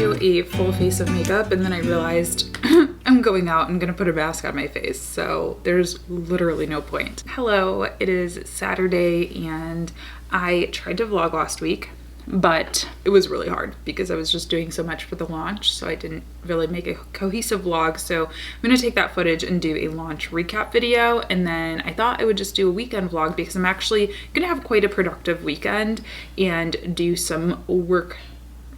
do a full face of makeup and then I realized I'm going out, I'm gonna put a mask on my face, so there's literally no point. Hello, it is Saturday and I tried to vlog last week, but it was really hard because I was just doing so much for the launch, so I didn't really make a cohesive vlog. So I'm gonna take that footage and do a launch recap video, and then I thought I would just do a weekend vlog because I'm actually gonna have quite a productive weekend and do some work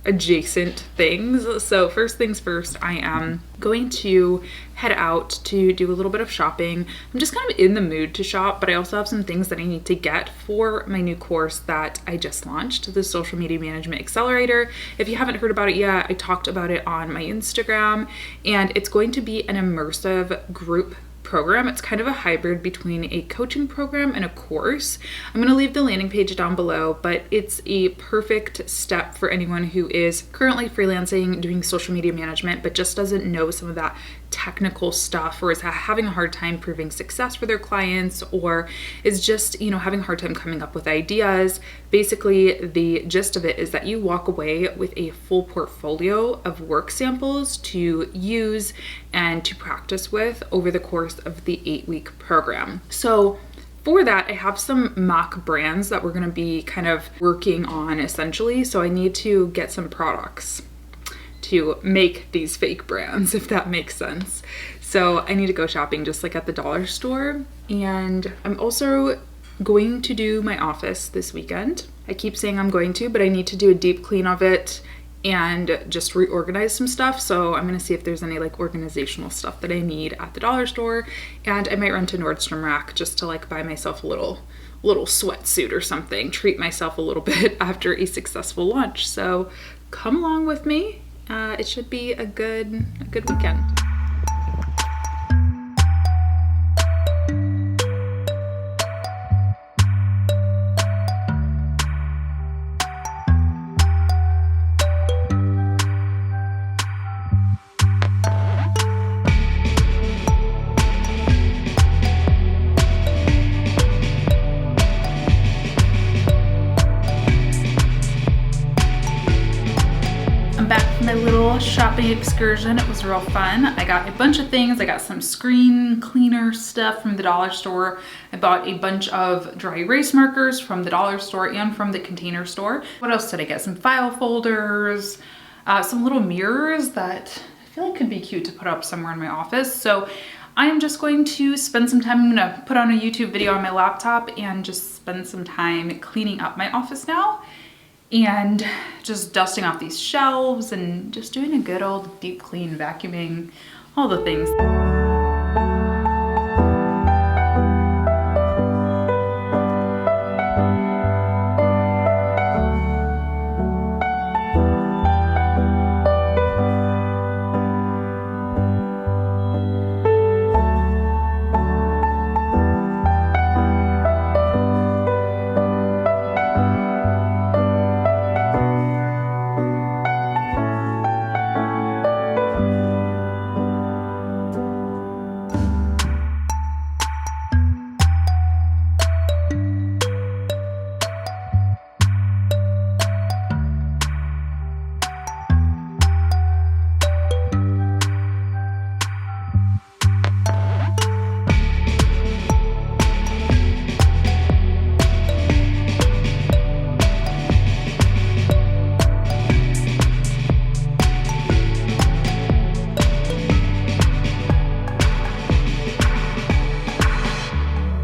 adjacent things. So first things first, I am going to head out to do a little bit of shopping. I'm just kind of in the mood to shop, but I also have some things that I need to get for my new course that I just launched, the Social Media Management Accelerator. If you haven't heard about it yet, I talked about it on my Instagram, and it's going to be an immersive group program. It's kind of a hybrid between a coaching program and a course. I'm going to leave the landing page down below, but it's a perfect step for anyone who is currently freelancing, doing social media management, but just doesn't know some of that technical stuff, or is having a hard time proving success for their clients, or is just, having a hard time coming up with ideas. Basically, the gist of it is that you walk away with a full portfolio of work samples to use and to practice with over the course of the 8-week program. So for that, I have some mock brands that we're going to be kind of working on essentially. So I need to get some products to make these fake brands, if that makes sense. So I need to go shopping just like at the dollar store. And I'm also going to do my office this weekend. I keep saying I'm going to, but I need to do a deep clean of it and just reorganize some stuff. So I'm gonna see if there's any like organizational stuff that I need at the dollar store, and I might run to Nordstrom Rack just to like buy myself a little sweatsuit or something, treat myself a little bit after a successful launch. So come along with me. It should be a good weekend. Shopping excursion. It was real fun. I got a bunch of things. I got some screen cleaner stuff from the dollar store. I bought a bunch of dry erase markers from the dollar store and from the Container Store. What else did I get? Some file folders, some little mirrors that I feel like could be cute to put up somewhere in my office. So I'm just going to spend some time. I'm gonna put on a YouTube video on my laptop and just spend some time cleaning up my office now, and just dusting off these shelves and just doing a good old deep clean, vacuuming, all the things.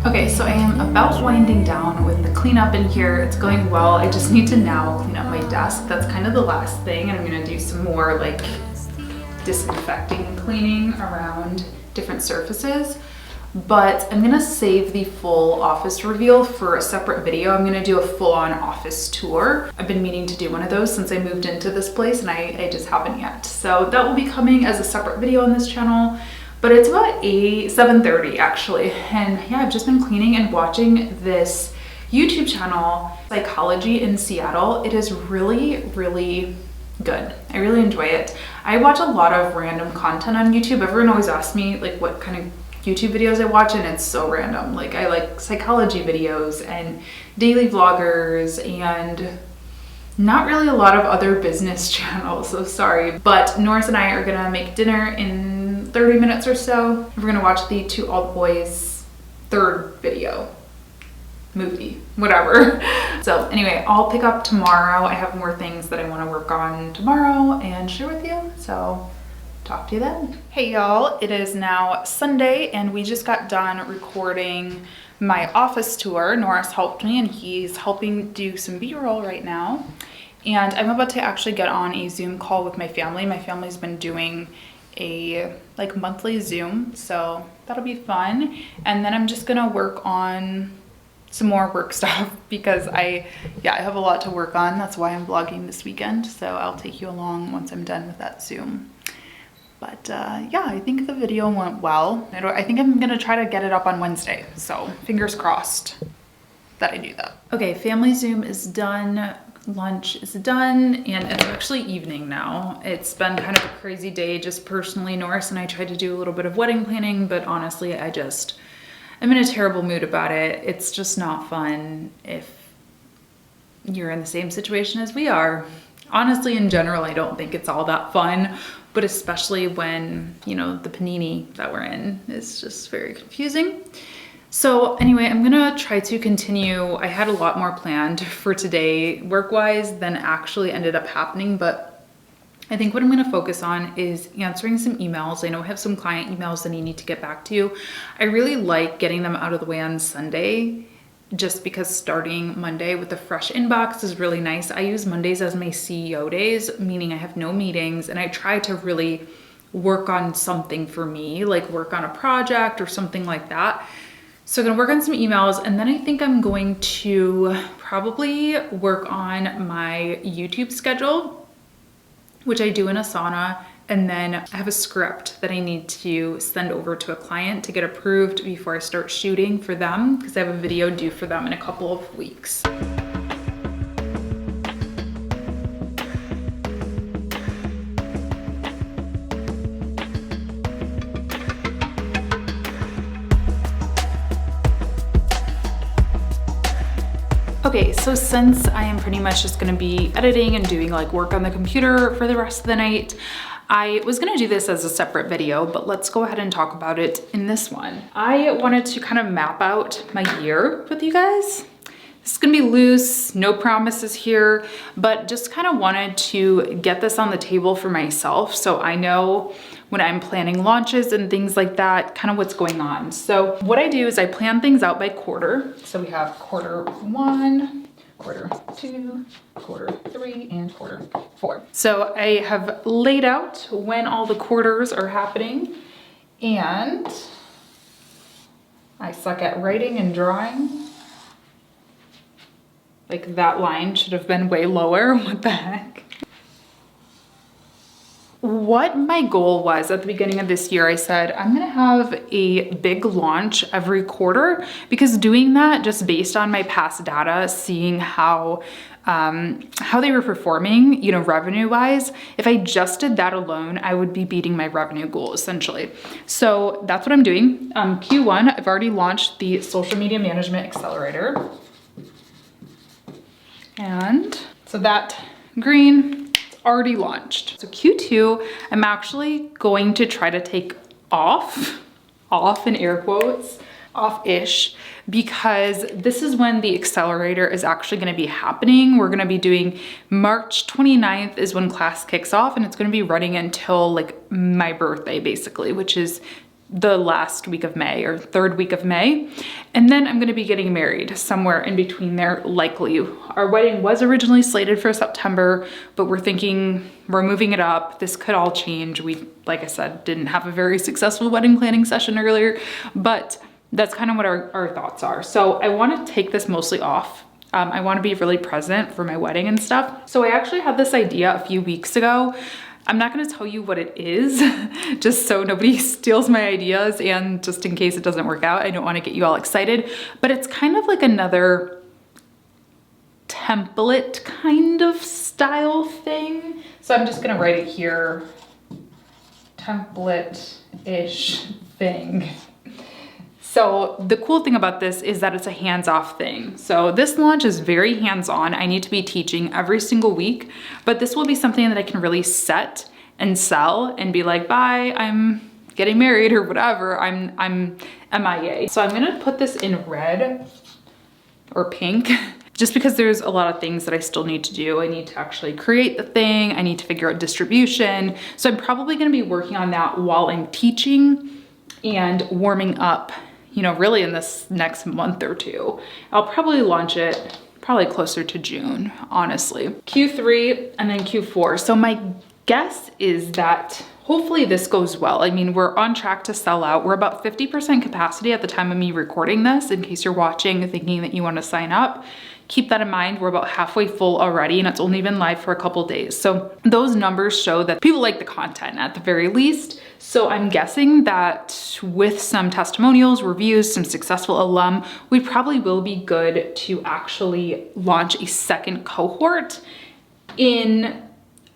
Okay, so I am about winding down with the cleanup in here. It's going well. I just need to now clean up my desk. That's kind of the last thing, and I'm gonna do some more like disinfecting and cleaning around different surfaces. But I'm gonna save the full office reveal for a separate video. I'm gonna do a full-on office tour. I've been meaning to do one of those since I moved into this place, and I just haven't yet. So that will be coming as a separate video on this channel. But it's about 7:30 actually, and yeah, I've just been cleaning and watching this YouTube channel, Psychology in Seattle. It is really, really good. I really enjoy it. I watch a lot of random content on YouTube. Everyone always asks me like what kind of YouTube videos I watch, and it's so random. Like I like psychology videos and daily vloggers and Not really a lot of other business channels, so sorry. But Norris and I are gonna make dinner in 30 minutes or so. We're gonna watch the To All the Boys third video, movie, whatever. So anyway, I'll pick up tomorrow. I have more things that I wanna work on tomorrow and share with you, so talk to you then. Hey y'all, it is now Sunday and we just got done recording my office tour. Norris helped me and he's helping do some B-roll right now. And I'm about to actually get on a Zoom call with my family. My family's been doing a like monthly Zoom, so that'll be fun. And then I'm just gonna work on some more work stuff because I have a lot to work on. That's why I'm vlogging this weekend. So I'll take you along once I'm done with that Zoom. But yeah, I think the video went well. I think I'm gonna try to get it up on Wednesday. So fingers crossed that I do that. Okay, family Zoom is done. Lunch is done and it's actually evening now. It's been kind of a crazy day just personally. Norris and I tried to do a little bit of wedding planning, but honestly, I'm in a terrible mood about it. It's just not fun if you're in the same situation as we are. Honestly, in general, I don't think it's all that fun, but especially when, you know, the panini that we're in is just very confusing. So anyway, I'm gonna try to continue. I had a lot more planned for today work-wise than actually ended up happening, but I think what I'm gonna focus on is answering some emails. I know I have some client emails that I need to get back to you. I really like getting them out of the way on Sunday, just because starting Monday with a fresh inbox is really nice. I use Mondays as my CEO days, meaning I have no meetings, and I try to really work on something for me, like work on a project or something like that. So I'm gonna work on some emails, and then I think I'm going to probably work on my YouTube schedule, which I do in Asana, and then I have a script that I need to send over to a client to get approved before I start shooting for them, because I have a video due for them in a couple of weeks. Okay, so since I am pretty much just gonna be editing and doing like work on the computer for the rest of the night, I was gonna do this as a separate video, but let's go ahead and talk about it in this one. I wanted to kind of map out my year with you guys. This is gonna be loose, no promises here, but just kind of wanted to get this on the table for myself so I know when I'm planning launches and things like that, kind of what's going on. So what I do is I plan things out by quarter. So we have quarter 1, quarter 2, quarter 3, and quarter 4. So I have laid out when all the quarters are happening, and I suck at writing and drawing. Like that line should have been way lower. What the heck? What my goal was at the beginning of this year, I said, I'm gonna have a big launch every quarter, because doing that just based on my past data, seeing how they were performing, you know, revenue wise, if I just did that alone, I would be beating my revenue goal essentially. So that's what I'm doing. Q1, I've already launched the social media management accelerator. And so that green, already launched. So Q2, I'm actually going to try to take off in air quotes, off-ish, because this is when the accelerator is actually gonna be happening. We're gonna be doing March 29th is when class kicks off, and it's gonna be running until like my birthday basically, which is the last week of May or third week of May. And then I'm gonna be getting married somewhere in between there, likely. Our wedding was originally slated for September, but we're thinking we're moving it up. This could all change. We, like I said, didn't have a very successful wedding planning session earlier, but that's kind of what our thoughts are. So I wanna take this mostly off. I wanna be really present for my wedding and stuff. So I actually had this idea a few weeks ago. I'm not gonna tell you what it is, just so nobody steals my ideas, and just in case it doesn't work out, I don't wanna get you all excited, but it's kind of like another template kind of style thing. So I'm just gonna write it here, template-ish thing. So the cool thing about this is that it's a hands-off thing. So this launch is very hands-on. I need to be teaching every single week, but this will be something that I can really set and sell and be like, bye, I'm getting married or whatever. I'm MIA. So I'm gonna put this in red or pink just because there's a lot of things that I still need to do. I need to actually create the thing. I need to figure out distribution. So I'm probably gonna be working on that while I'm teaching and warming up, you know, really in this next month or two. I'll probably launch it probably closer to June, honestly. Q3 and then Q4. So my guess is that hopefully this goes well. I mean, we're on track to sell out. We're about 50% capacity at the time of me recording this, in case you're watching thinking that you want to sign up. Keep that in mind. We're about halfway full already, and it's only been live for a couple days. So those numbers show that people like the content at the very least. So I'm guessing that with some testimonials, reviews, some successful alum, we probably will be good to actually launch a second cohort in,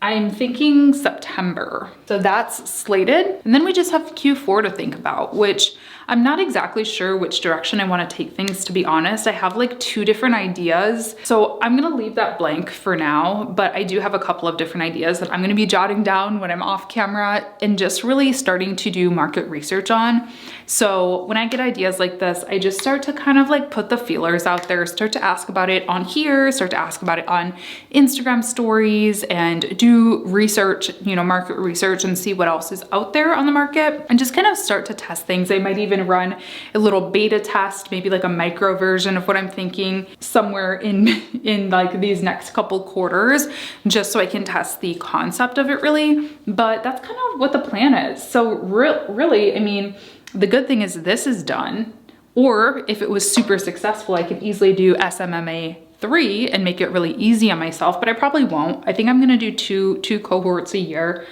I'm thinking September. So that's slated. And then we just have Q4 to think about, which I'm not exactly sure which direction I want to take things, to be honest. I have like 2 different ideas. So I'm going to leave that blank for now, but I do have a couple of different ideas that I'm going to be jotting down when I'm off camera and just really starting to do market research on. So when I get ideas like this, I just start to kind of like put the feelers out there, start to ask about it on here, start to ask about it on Instagram stories, and do research, you know, market research, and see what else is out there on the market, and just kind of start to test things. I might even run a little beta test, maybe like a micro version of what I'm thinking somewhere in like these next couple quarters, just so I can test the concept of it really. But that's kind of what the plan is. So really, I mean, the good thing is this is done, or if it was super successful, I could easily do SMMA 3 and make it really easy on myself, but I probably won't. I think I'm gonna do two cohorts a year.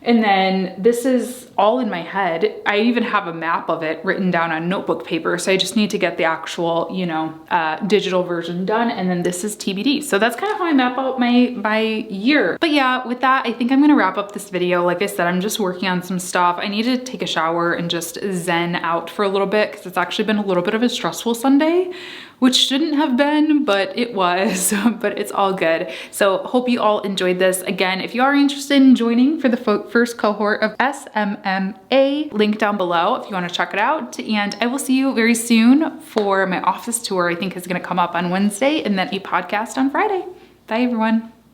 And then this is all in my head. I even have a map of it written down on notebook paper. So I just need to get the actual, you know, digital version done. And then this is TBD. So that's kind of how I map out my year. But yeah, with that, I think I'm gonna wrap up this video. Like I said, I'm just working on some stuff. I need to take a shower and just zen out for a little bit, because it's actually been a little bit of a stressful Sunday, which shouldn't have been, but it was, but it's all good. So hope you all enjoyed this. Again, if you are interested in joining for the first cohort of SMMA, link down below if you wanna check it out. And I will see you very soon for my office tour. I think is gonna come up on Wednesday, and then a podcast on Friday. Bye everyone.